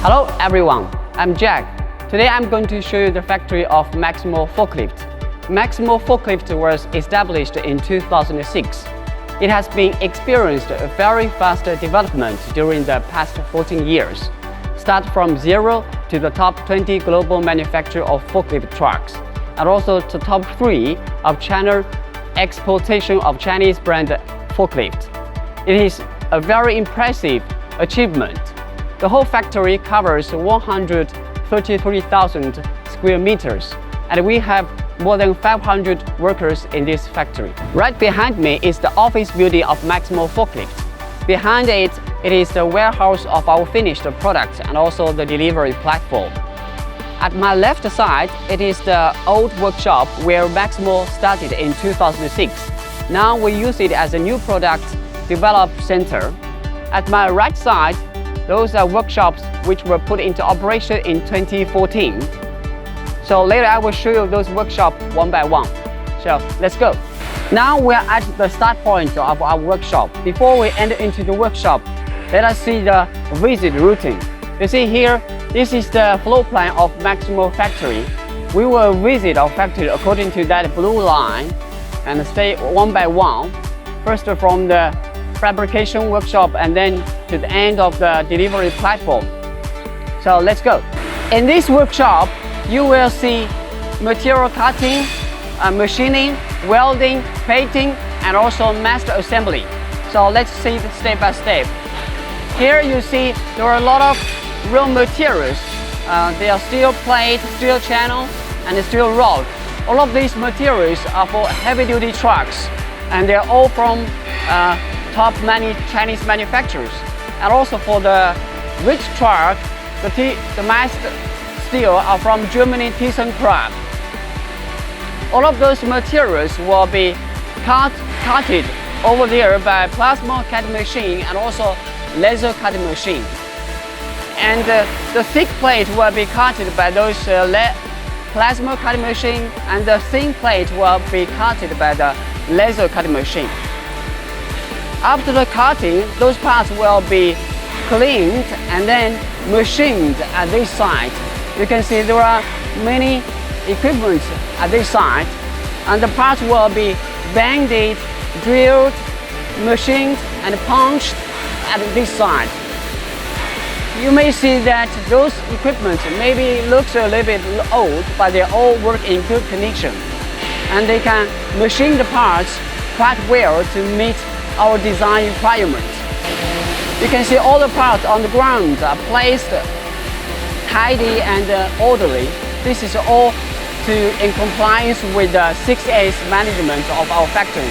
Hello everyone, I'm Jack. Today I'm going to show you the factory of Maximal forklift. Maximal forklift was established in 2006. It has been experienced a very fast development during the past 14 years. Start from zero to the top 20 global manufacturer of forklift trucks, and also to top 3 of China exportation of Chinese brand forklift. It is a very impressive achievement. The whole factory covers 133,000 square meters, and we have more than 500 workers in this factory. Right behind me is the office building of Maximal forklift. Behind it, it is the warehouse of our finished products and also the delivery platform. At my left side, it is the old workshop where Maximal started in 2006. Now we use it as a new product development center. At my right side, those are workshops which were put into operation in 2014. So later I will show you those workshops one by one. So let's go. Now we're at the start point of our workshop. Before we enter into the workshop, let us see the visit routine. You see here, this is the floor plan of Maximal factory. We will visit our factory according to that blue line and stay one by one. First from the fabrication workshop and then to the end of the delivery platform. So let's go. In this workshop, you will see material cutting, machining, welding, painting, and also master assembly. So let's see it step by step. Here you see there are a lot of raw materials. They are steel plate, steel channel, and steel rod. All of these materials are for heavy-duty trucks, and they're all from top Chinese manufacturers. And also for the rich truck, the mast steel are from Germany, ThyssenKrupp. All of those materials will be cutted over there by plasma cutting machine and also laser cutting machine. And the thick plate will be cutted by those plasma cutting machine, and the thin plate will be cutted by the laser cutting machine. After the cutting, those parts will be cleaned and then machined at this site. You can see there are many equipment at this site, and the parts will be banged, drilled, machined, and punched at this site. You may see that those equipment maybe looks a little bit old, but they all work in good condition, and they can machine the parts quite well to meet our design requirements. You can see all the parts on the ground are placed tidy and orderly. This is all in compliance with the 6S management of our factory.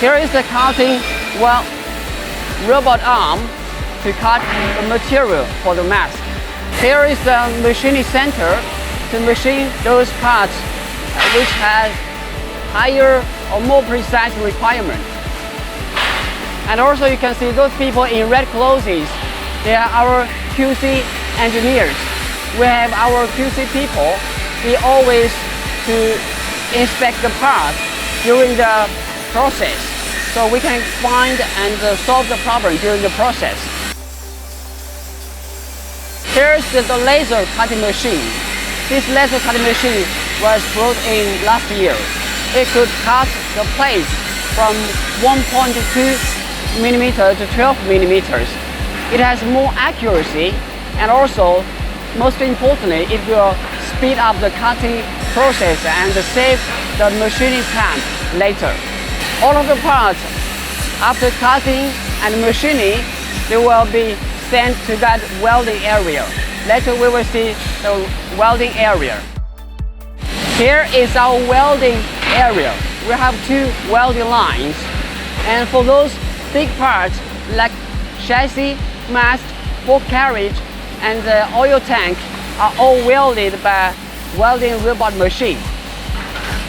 Here is the cutting robot arm to cut the material for the mask. Here is the machining center to machine those parts which have higher or more precise requirements. And also you can see those people in red clothes. They are our QC engineers. We have our QC people. We always to inspect the parts during the process, so we can find and solve the problem during the process. Here's the laser cutting machine. This laser cutting machine was brought in last year. It could cut the plates from 1.2 millimeter to 12 millimeters. It has more accuracy, and also, most importantly, it will speed up the cutting process and save the machining time later. All of the parts, after cutting and machining, they will be sent to that welding area. Later we will see the welding area. Here is our welding area. We have 2 welding lines, and for those big parts like chassis, mast, fork carriage, and the oil tank are all welded by welding robot machine.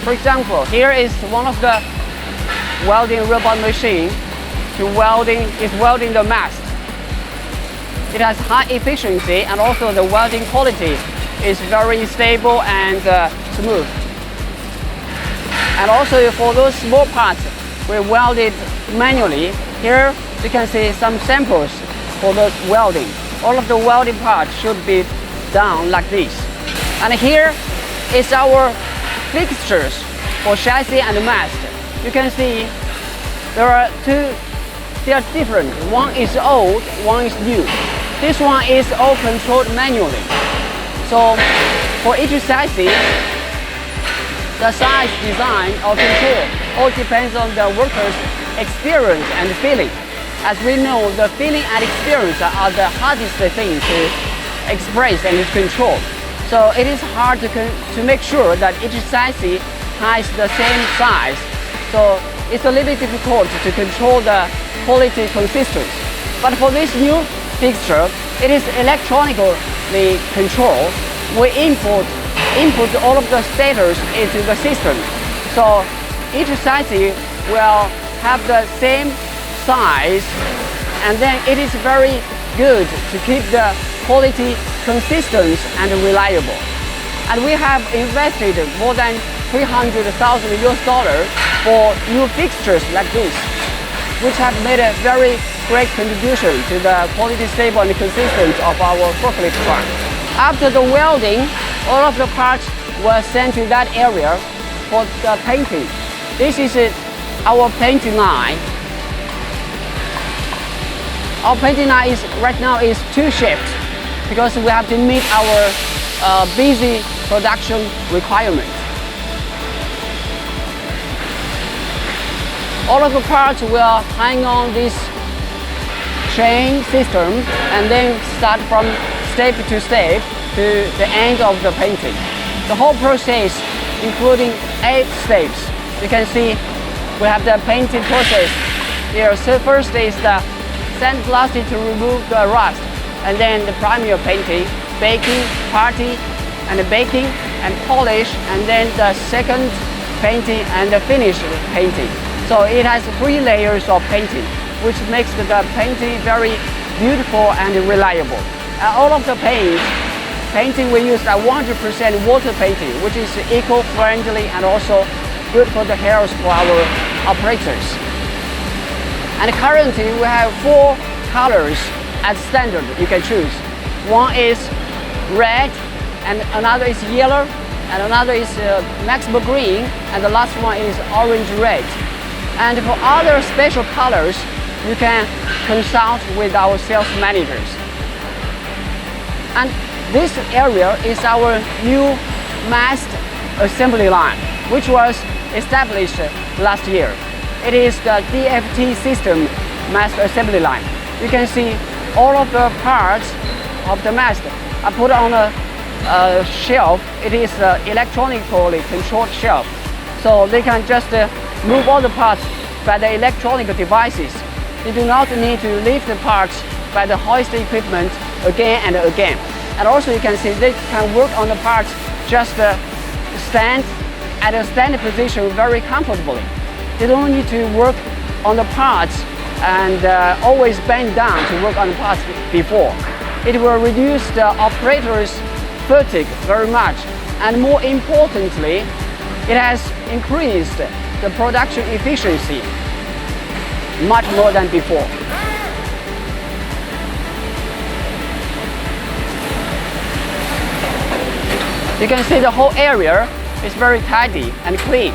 For example, here is one of the welding robot machine is welding the mast. It has high efficiency, and also the welding quality is very stable and smooth. And also for those small parts, we welded manually. Here you can see some samples for the welding. all of the welding parts should be done like this. And here is our fixtures for chassis and mast. You can see there are two, they are different. One is old, one is new. This one is all controlled manually. So for each chassis, the size, design, or control all depends on the worker's experience and feeling. As we know, the feeling and experience are the hardest thing to express and control. So it is hard to make sure that each chassis has the same size. So it's a little bit difficult to control the quality consistency. But for this new fixture, it is electronically controlled. We input all of the stators into the system. So each chassis will have the same size, and then it is very good to keep the quality consistent and reliable. And we have invested more than $300,000 for new fixtures like this, which have made a very great contribution to the quality, stable and consistent of our forklift truck. After the welding, all of the parts were sent to that area for the painting. This is our painting line. Our painting line right now is two shifts because we have to meet our busy production requirements. All of the parts will hang on this chain system and then start from step to step to the end of the painting. The whole process, including 8 steps. You can see we have the painting process here. So first is the sandblasting to remove the rust, and then the primer painting, baking, party, and baking and polish, and then the second painting and the finished painting. So it has 3 layers of painting, which makes the painting very beautiful and reliable. All of the painting we use a 100% water painting, which is eco-friendly and also good for the health for our operators. And currently we have 4 colors as standard you can choose. One is red, and another is yellow, and another is Maximal green, and the last one is orange red. And for other special colors, you can consult with our sales managers. And this area is our new mast assembly line, which was established last year. It is the DFT system mast assembly line. You can see all of the parts of the mast are put on a shelf. It is an electronically controlled shelf. So they can just move all the parts by the electronic devices. You do not need to lift the parts by the hoist equipment again and again. And also you can see they can work on the parts just stand at a standing position very comfortably. They don't need to work on the parts and always bend down to work on the parts before. It will reduce the operator's fatigue very much, and more importantly, it has increased the production efficiency much more than before. You can see the whole area is very tidy and clean.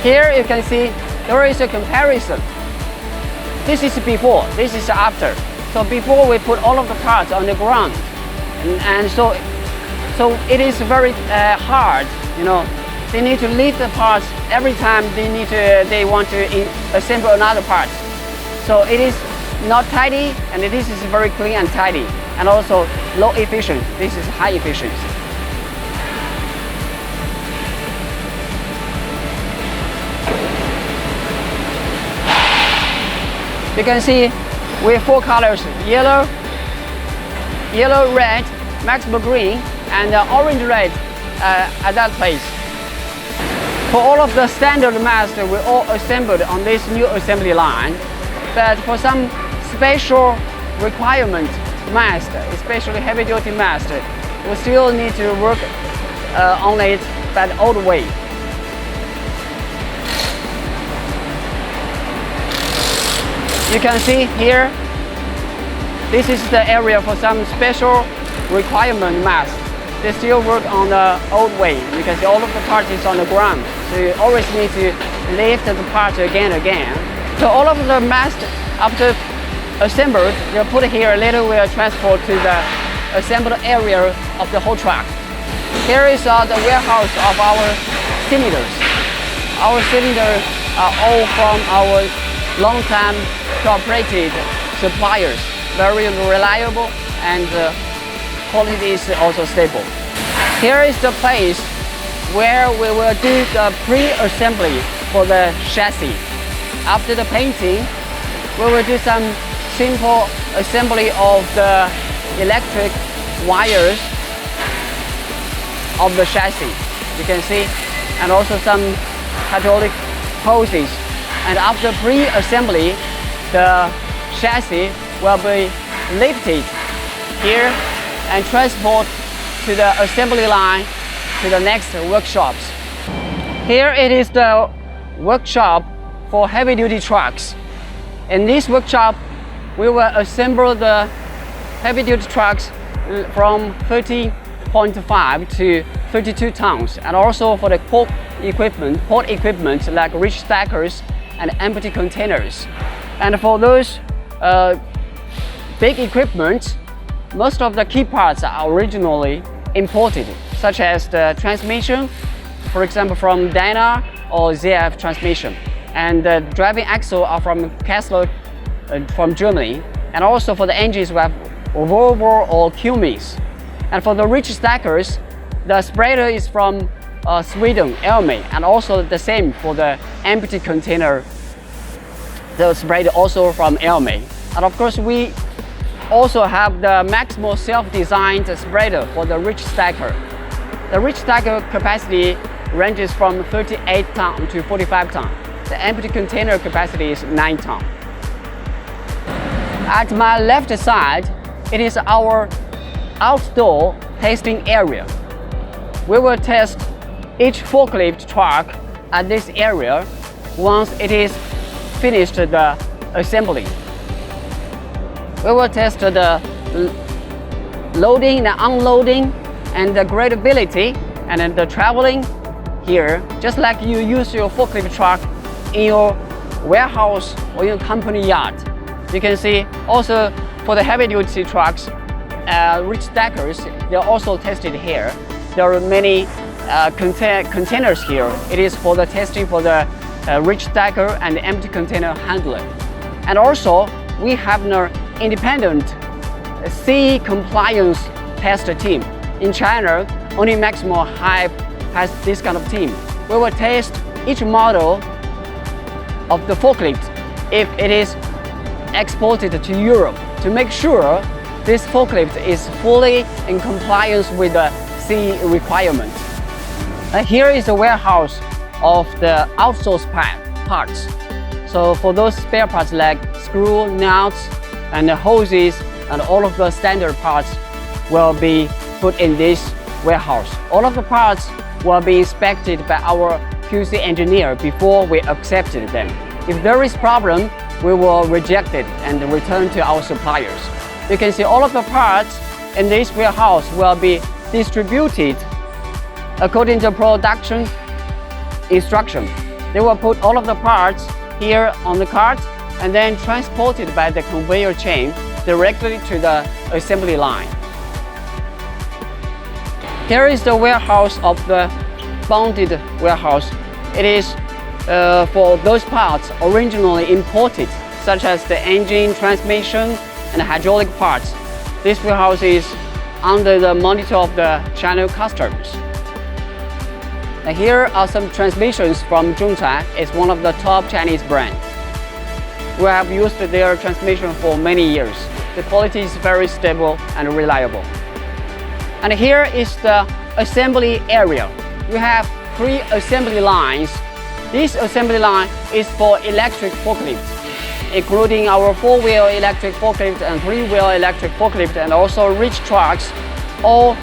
Here you can see there is a comparison. This is before, this is after. So before we put all of the parts on the ground, and so it is very hard, you know. They need to lift the parts every time they want to assemble another part. So it is not tidy, and this is very clean and tidy, and also low efficiency. This is high efficiency. You can see we have 4 colors: yellow, red, Maximal green, and orange red at that place. For all of the standard mast, we all assembled on this new assembly line. But for some special requirement mast, especially heavy-duty mast, we still need to work on it by the old way. You can see here This is the area for some special requirement mast. They still work on the old way because all of the parts is on the ground. So you always need to lift the part again and again. So all of the mast after assembled, they're put here and later we'll transport to the assembled area of the whole truck. Here is the warehouse of our cylinders. Our cylinders are all from our long-time cooperated suppliers. Very reliable and quality is also stable. Here is the place where we will do the pre-assembly for the chassis. After the painting, we will do some simple assembly of the electric wires of the chassis, you can see, and also some hydraulic hoses. And after pre-assembly, the chassis will be lifted here and transported to the assembly line to the next workshops. Here it is the workshop for heavy-duty trucks. In this workshop, we will assemble the heavy-duty trucks from 30.5 to 32 tons, and also for the port equipment like reach stackers and empty containers. And for those big equipment, most of the key parts are originally imported, such as the transmission, for example from Dyna or ZF transmission, and the driving axle are from Kessler from Germany, and also for the engines we have Volvo or Cummins. And for the reach stackers, the spreader is from Sweden, Elme, and also the same for the empty container, the spreader also from Elme. And of course we also have the Maximal self-designed spreader for the reach stacker. The reach stacker capacity ranges from 38 ton to 45 ton. The empty container capacity is 9 ton. At my left side, it is our outdoor testing area. We will test each forklift truck at this area once it is finished the assembly. We will test the loading, the unloading, and the gradability, and then the traveling here, just like you use your forklift truck in your warehouse or your company yard. You can see also for the heavy-duty trucks, reach stackers, they're also tested here. There are many containers here. It is for the testing for the reach stacker and the empty container handler. And also, we have an independent CE compliance test team. In China, only Maximal has this kind of team. We will test each model of the forklift if it is exported to Europe to make sure this forklift is fully in compliance with the CE requirements. Here is the warehouse of the outsourced parts. So for those spare parts like screw, nuts, and the hoses, and all of the standard parts will be put in this warehouse. All of the parts will be inspected by our QC engineer before we accepted them. If there is problem, we will reject it and return to our suppliers. You can see all of the parts in this warehouse will be distributed according to production instruction. They will put all of the parts here on the cart and then transported by the conveyor chain directly to the assembly line. Here is the warehouse of the bonded warehouse. It is for those parts originally imported, such as the engine, transmission, and hydraulic parts. This warehouse is under the monitor of the China customs. And here are some transmissions from Zhongchai. It's one of the top Chinese brands. We have used their transmission for many years. The quality is very stable and reliable. And here is the assembly area. We have 3 assembly lines. This assembly line is for electric forklifts, including our 4-wheel electric forklift and 3-wheel electric forklift, and also reach trucks, all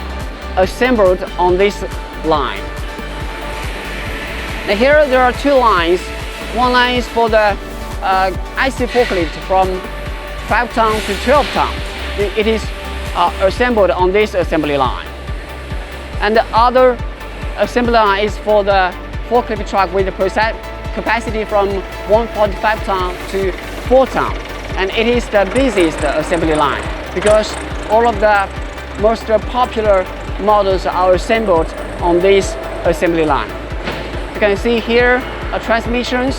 assembled on this line. And here there are 2 lines. One line is for the IC forklift from 5 ton to 12 ton. it is assembled on this assembly line. And the other assembly line is for the forklift truck with the capacity from 1.5 ton to 4 ton. And it is the busiest assembly line because all of the most popular models are assembled on this assembly line. You can see here transmissions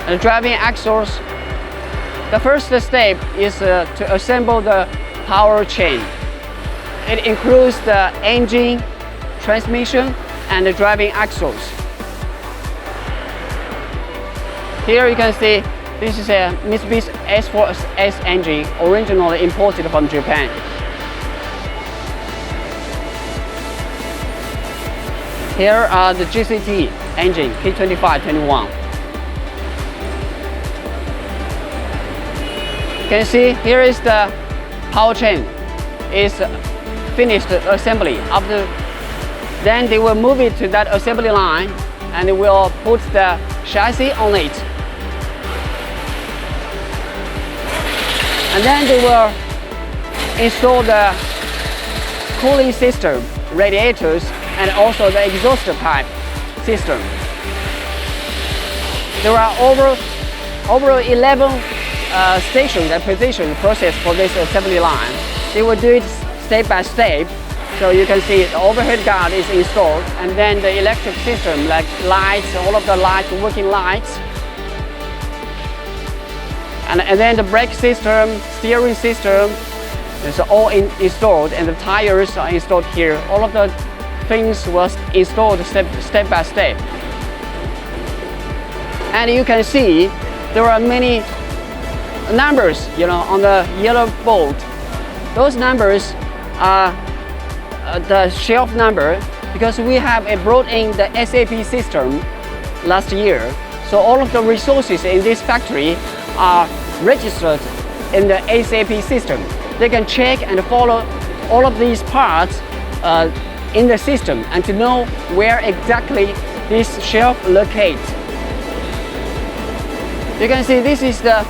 and driving axles. The first step is to assemble the power chain. It includes the engine, transmission, and the driving axles. Here you can see this is a Mitsubishi S4S engine, originally imported from Japan. Here are the GCT engine, K2521. You can see here is the power chain. It's finished assembly. After then they will move it to that assembly line and they will put the chassis on it. And then they will install the cooling system, radiators, and also the exhaust pipe system. There are over 11 stations and position process for this assembly line. They will do it step by step. So you can see the overhead guard is installed, and then the electric system like lights, all of the lights, working lights. And then the brake system, steering system is all installed, and the tires are installed here. All of the things was installed step by step. And you can see there are many numbers, on the yellow board. Those numbers are the shelf number because we have brought in the SAP system last year. So all of the resources in this factory are registered in the SAP system. They can check and follow all of these parts in the system and to know where exactly this shelf locates. You can see this is the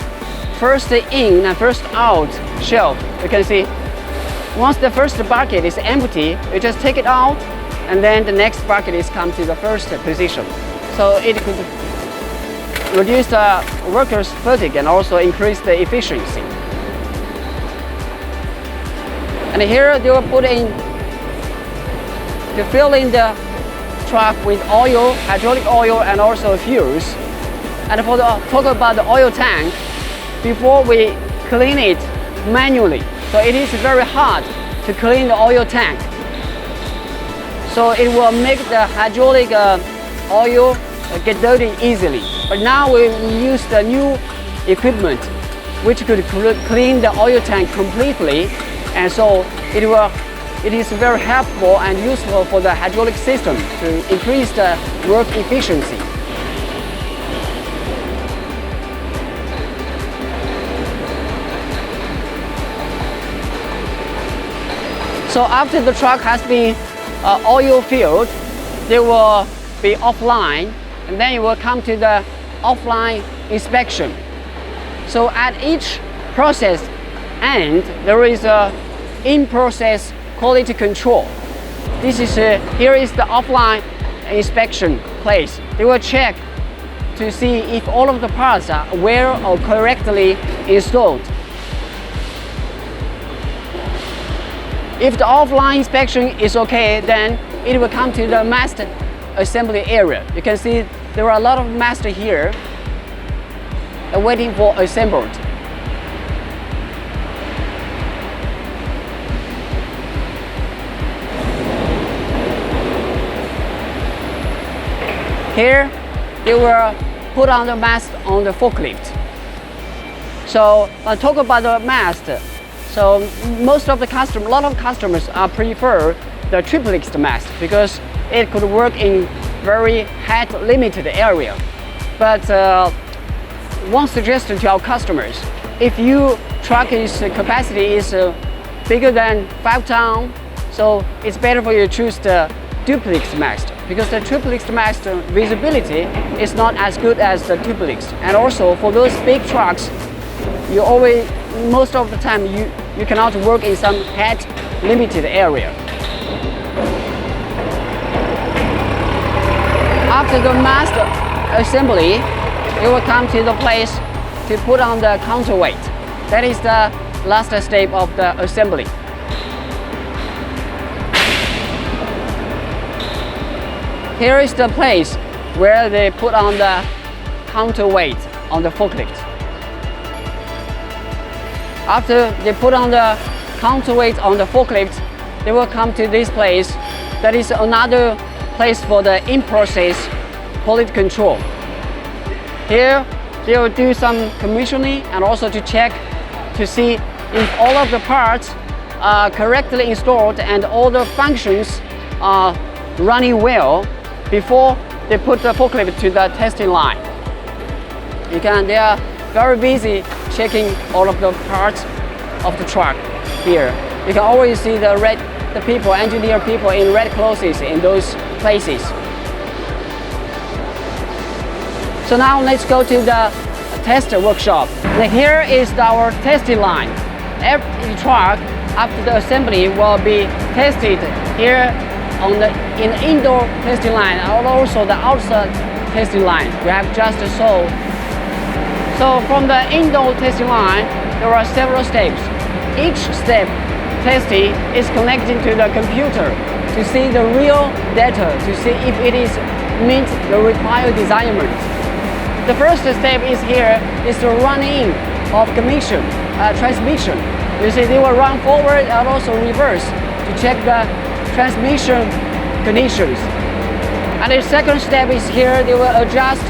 first in and first out shelf. You can see once the first bucket is empty, you just take it out and then the next bucket is come to the first position. So it could reduce the workers' fatigue and also increase the efficiency. And here they will put in to fill in the truck with oil, hydraulic oil, and also fuels. And for the talk about the oil tank, before we clean it manually, so it is very hard to clean the oil tank. So it will make the hydraulic oil get dirty easily. But now we use the new equipment which could clean the oil tank completely, and so it is very helpful and useful for the hydraulic system to increase the work efficiency. So after the truck has been oil filled, they will be offline, and then you will come to the offline inspection. So at each process end, there is a in-process quality control. This is here is the offline inspection place. They will check to see if all of the parts are well or correctly installed. If the offline inspection is okay, then it will come to the master assembly area. You can see there are a lot of master here waiting for assembled. Here, they will put on the mast on the forklift. So I'll talk about the mast. So most of the customers, a lot of customers prefer the triplex mast because it could work in very height limited area. But one suggestion to our customers: if your truck's capacity is bigger than 5 tons, so it's better for you to choose the duplex mast, because the triplex mast visibility is not as good as the duplex. And also for those big trucks, most of the time, you cannot work in some height limited area. After the mast assembly, you will come to the place to put on the counterweight. That is the last step of the assembly. Here is the place where they put on the counterweight on the forklift. After they put on the counterweight on the forklift, they will come to this place. That is another place for the in-process quality control. Here, they will do some commissioning and also to check to see if all of the parts are correctly installed and all the functions are running well before they put the forklift to the testing line. They are very busy checking all of the parts of the truck here. You can always see the engineer people in red clothes in those places. So now let's go to the test workshop. Now here is our testing line. Every truck after the assembly will be tested here in the indoor testing line and also the outside testing line. We have just so from the indoor testing line, there are several steps. Each step testing is connected to the computer to see the real data, to see if it meets the required measurement. The first step is the running of transmission. You see they will run forward and also reverse to check the transmission conditions. And the second step is here, they will adjust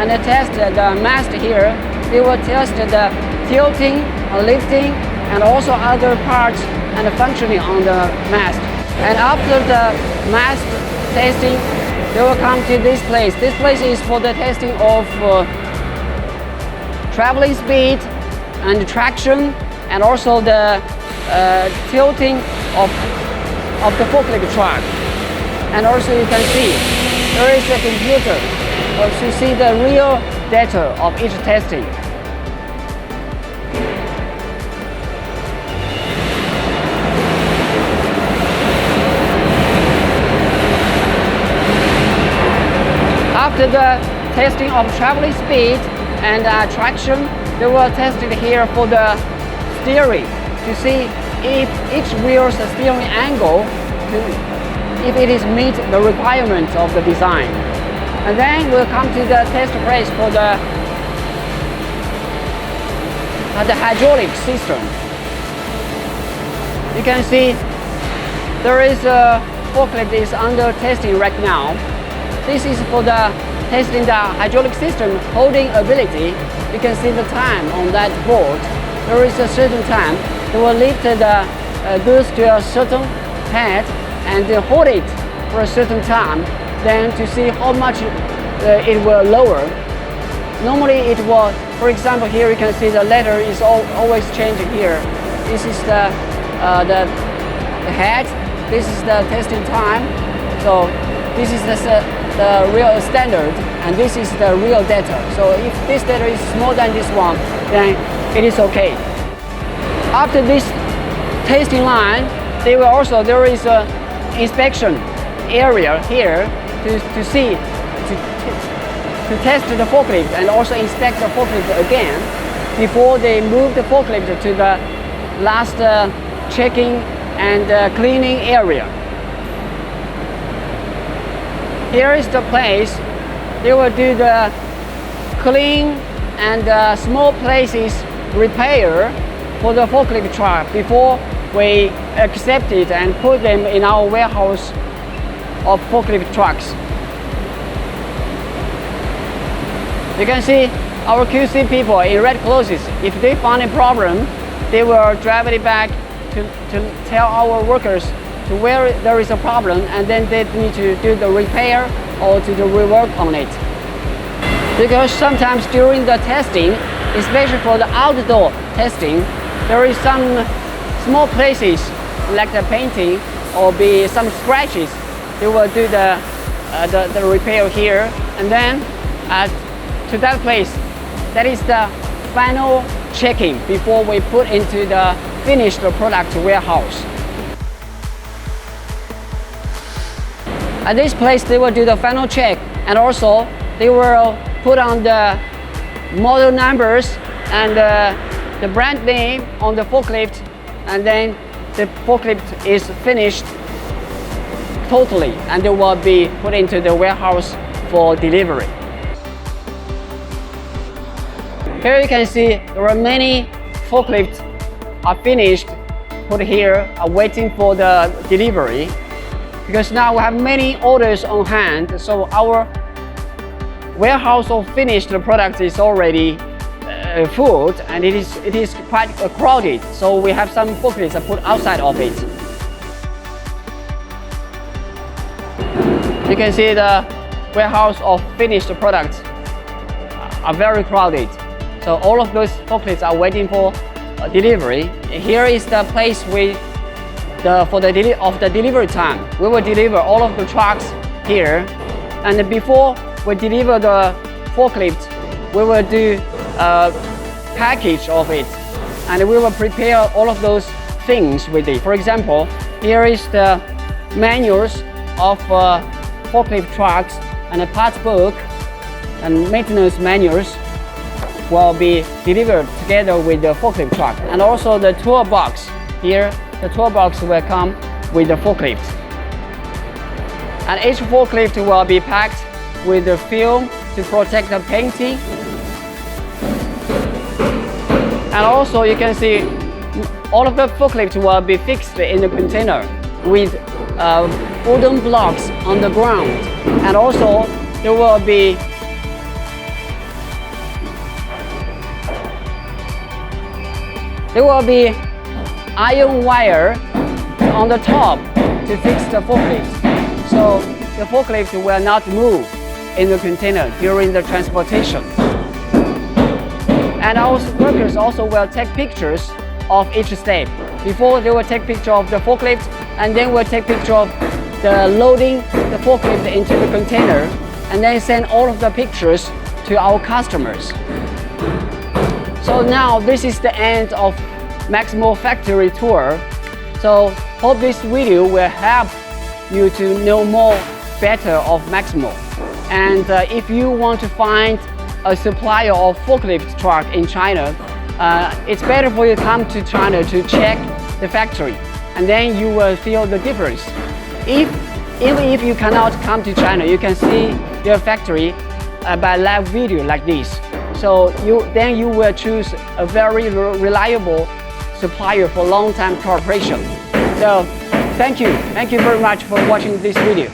and test the mast here. They will test the tilting, lifting, and also other parts and the functioning on the mast. And after the mast testing, they will come to this place. This place is for the testing of traveling speed and traction, and also the tilting of the forklift truck. And also you can see there is a computer to see the real data of each testing. After the testing of traveling speed and traction, they will test it here for the steering to see if each wheel's steering angle, if it is meet the requirements of the design. And then we'll come to the test place for the hydraulic system. You can see there is a forklift is under testing right now. This is for the testing the hydraulic system holding ability. You can see the time on that board. There is a certain time. They will lift the goods to a certain height and hold it for a certain time, then to see how much it will lower. Normally it will, for example, here you can see the letter is always changing here. This is the head. This is the testing time. So this is the real standard, and this is the real data. So if this data is more than this one, then it is okay. After this testing line, there is a inspection area here to see, to test the forklift and also inspect the forklift again before they move the forklift to the last checking and cleaning area. Here is the place they will do the clean and small places repair for the forklift truck before we accept it and put them in our warehouse of forklift trucks. You can see our QC people in red clothes. If they find a problem, they will drive it back to tell our workers to where there is a problem, and then they need to do the repair or to do rework on it. Because sometimes during the testing, especially for the outdoor testing, there is some small places like the painting or be some scratches. They will do the repair here, and then to that place, that is the final checking before we put into the finished product warehouse. At this place, they will do the final check, and also they will put on the model numbers and the brand name on the forklift, and then the forklift is finished totally, and it will be put into the warehouse for delivery. Here you can see there are many forklifts are finished, put here, are waiting for the delivery. Because now we have many orders on hand, so our warehouse of finished products is already full, and it is quite crowded. So we have some forklifts put outside of it. You can see the warehouse of finished products are very crowded. So all of those forklifts are waiting for delivery. Here is the place for the delivery time. We will deliver all of the trucks here, and before we deliver the forklift, we will do a package of it, and we will prepare all of those things with it. For example, here is the manuals of forklift trucks, and a parts book and maintenance manuals will be delivered together with the forklift truck, and also the toolbox. Here, the toolbox will come with the forklift, and each forklift will be packed with the film to protect the painting. And also you can see all of the forklifts will be fixed in the container with wooden blocks on the ground, and also there will be iron wire on the top to fix the forklift, so the forklift will not move in the container during the transportation. And our workers also will take pictures of each step. Before, they will take picture of the forklift, and then we'll take picture of the loading the forklift into the container, and then send all of the pictures to our customers. So now this is the end of Maximal factory tour. So hope this video will help you to know more better of Maximal. And if you want to find a supplier of forklift truck in China, it's better for you to come to China to check the factory, and then you will feel the difference. Even if you cannot come to China, you can see their factory by live video like this. So then you will choose a very reliable supplier for long-time cooperation. So thank you very much for watching this video.